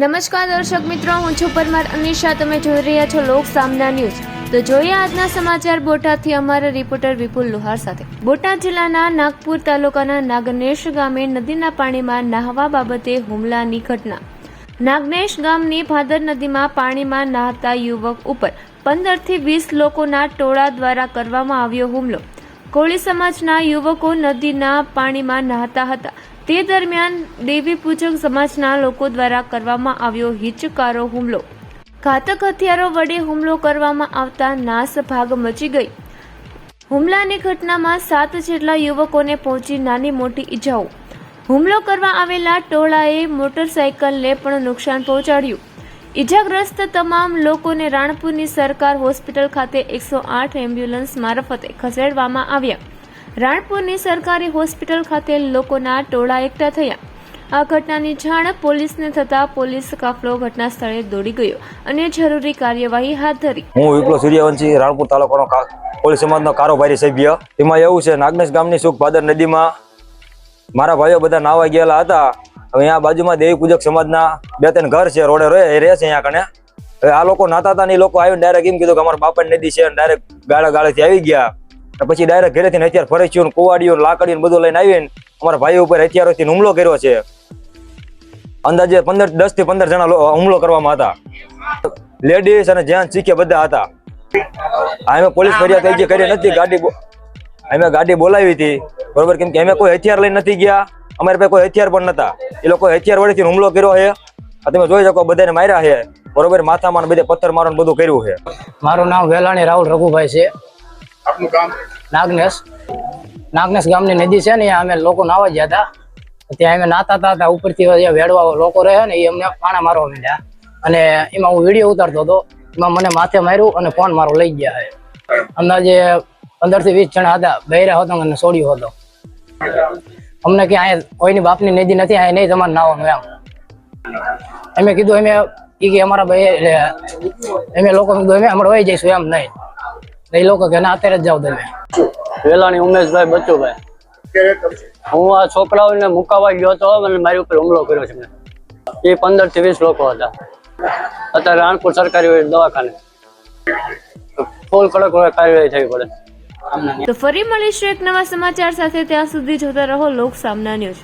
નમસ્કાર દર્શક મિત્રો, હું છું પરમાર અનિશા. તમે જોઈ રહ્યા છો લોક સામના ન્યૂઝ. તો જોઈએ આજના સમાચાર બોટાદથી અમારા રિપોર્ટર વિપુલ લુહાર સાથે. બોટાદ જિલ્લાના નાગપુર તાલુકાના નાગનેશ ગામે નદીના પાણીમાં નહાવા બાબતે હુમલાની ઘટના. નાગનેશ ગામની ભાદર નદીમાં પાણીમાં નહાતા યુવક ઉપર 15 થી 20 લોકોના ટોળા દ્વારા કરવામાં આવ્યો હુમલો. કોળી સમાજના યુવકો નદીના પાણીમાં નહાતા હતા. તે દરમિયાન દેવી પૂજક સમાજના લોકો દ્વારા કરવામાં આવ્યો હિચકારો હુમલો. ઘાતક હથિયારો વડે હુમલો કરવામાં આવતા નાસભાગ મચી ગઈ. હુમલાની ઘટનામાં 7 જેટલા યુવકોને પહોંચી નાની મોટી ઈજાઓ. હુમલો કરવા આવેલા ટોળાએ મોટરસાયકલને પણ નુકસાન પહોંચાડ્યું. ઈજાગ્રસ્ત તમામ લોકોને રાણપુરની સરકાર હોસ્પિટલ ખાતે 108 એમ્બ્યુલન્સ મારફતે ખસેડવામાં આવ્યા. રાણપુરની સરકારી હોસ્પિટલ ખાતે લોકોના ટોળા એકઠા થયા. આ ઘટનાની જાણ પોલીસને થતા પોલીસ કાફલો ઘટના સ્થળે દોડી ગયો અને જરૂરી કાર્યવાહી હાથ ધરી. હું વિપ્લવ સૂર્યવંશી, રાણપુર તાલુકાનો કોળી સમાજનો કારોબારી સભ્ય. એમાં એવું છે, નાગનેશ ગામની સુખ ભાદર નદીમાં મારા ભાઈઓ બધા નાવા ગયેલા હતા. હવે અહીંયા બાજુમાં દેવી પૂજક સમાજના 2-3 ઘર છે, રોડે રહે છે અહીંયા કને. હવે આ લોકો નાતા હતા ને, એ લોકો આવીને ડાયરેક્ટ એમ કીધું કે અમારા બાપાની નદી છે, ડાયરેક્ટ ગાળેથી આવી ગયા. પછી ડાયરેક્ટ ઘરેથી હથિયાર ફરેચ્યું, કુવાડીઓ, લાકડીઓ બધું લઈને આવીને અમારા ભાઈઓ ઉપર હથિયારોથી હુમલો કર્યો છે. અંદાજે 10 થી 15 જણા હુમલો કરવામાં હતા. લેડીઝ અને જેન્ટ્સ શીખે બધા હતા. અમે પોલીસ ફરિયાદ કરી નથી. અમે ગાડી બોલાવી હતી, બરોબર, કેમ કે અમે કોઈ હથિયાર લઈને નથી ગયા. અમારી પાસે કોઈ હથિયાર પણ નતા. એ લોકો હથિયાર વડેથી હુમલો કર્યો છે. તમે જોઈ શકો, બધાને માર્યા છે, બરોબર. માથામાં બધે પથ્થર મારવાનું બધું કર્યું છે. મારું નામ વેલાણી રાહુલ રઘુભાઈ છે. આપનું ગામ? નાગનેશ ગામની નદી છે ને, અમે લોકો નાવા ગયા હતા. ત્યાં અમે નાતા હતા. ઉપરથી વેડવા લોકો રહે ને, એ અમને પાણા મારવા માંડ્યા. અને એમાં હું વિડીયો ઉતારતો હતો. એમાં મને માથે માર્યું અને ફોન મારો લઈ ગયા છે. અંદાજે 15 થી 20 જણા હતા. બૈરા હતો અને છોડ્યો હતો. અમને કે અહીંયા કોઈની બાપની નદી નથી, અહીંયા નહીં તમારે નાવાનું એમ. અમે કીધું અમે અમારા ભાઈ એટલે અમે લોકો કીધું અમે હમણાં વહી જઈશું એમ નહીં. એ લોકો કે ના અત્યારે જ જાવ તમે. વેલાણી ઉમેશભાઈ બચુભાઈ. હું આ છોકરાઓને મુકાવા ગયો હતો અને મારી ઉપર હુમલો કર્યો છે. એ 15 થી 20 લોકો હતા. અત્યારે રાણપુર સરકારી દવાખાને ફૂલ કડક કાર્યવાહી થવી પડે. તો ફરી મળીશું એક નવા સમાચાર સાથે. ત્યાં સુધી જોતા રહો લોક સામના ન્યૂઝ.